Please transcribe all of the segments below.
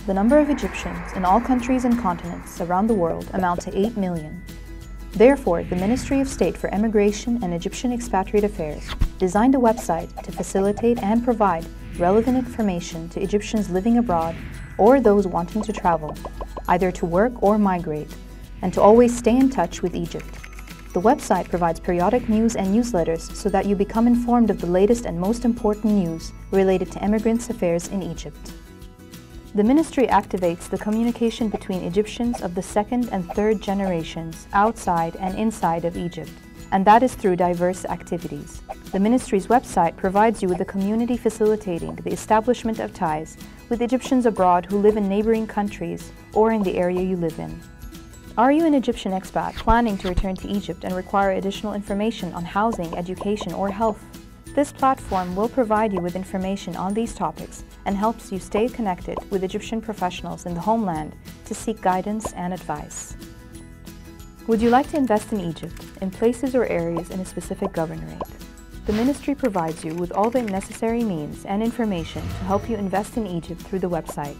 The number of Egyptians in all countries and continents around the world amount to 8 million. Therefore, the Ministry of State for Immigration and Egyptian Expatriate Affairs designed a website to facilitate and provide relevant information to Egyptians living abroad or those wanting to travel, either to work or migrate, and to always stay in touch with Egypt. The website provides periodic news and newsletters so that you become informed of the latest and most important news related to immigrants' affairs in Egypt. The ministry activates the communication between Egyptians of the second and third generations outside and inside of Egypt, and that is through diverse activities. The ministry's website provides you with a community facilitating the establishment of ties with Egyptians abroad who live in neighboring countries or in the area you live in. Are you an Egyptian expat planning to return to Egypt and require additional information on housing, education, or health? This platform will provide you with information on these topics and helps you stay connected with Egyptian professionals in the homeland to seek guidance and advice. Would you like to invest in Egypt, in places or areas in a specific governorate? The ministry provides you with all the necessary means and information to help you invest in Egypt through the website,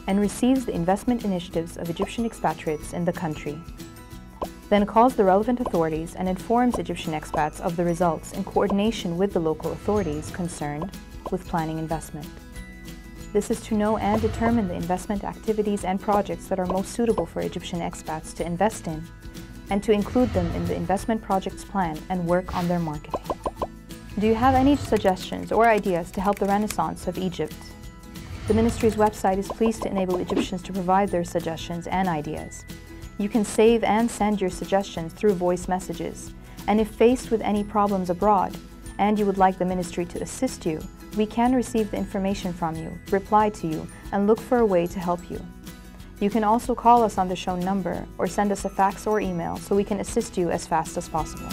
and receives the investment initiatives of Egyptian expatriates in the country. Then calls the relevant authorities and informs Egyptian expats of the results in coordination with the local authorities concerned with planning investment. This is to know and determine the investment activities and projects that are most suitable for Egyptian expats to invest in, and to include them in the investment projects plan and work on their marketing. Do you have any suggestions or ideas to help the renaissance of Egypt? The ministry's website is pleased to enable Egyptians to provide their suggestions and ideas. You can save and send your suggestions through voice messages, and if faced with any problems abroad and you would like the ministry to assist you, we can receive the information from you, reply to you, and look for a way to help you. You can also call us on the shown number or send us a fax or email so we can assist you as fast as possible.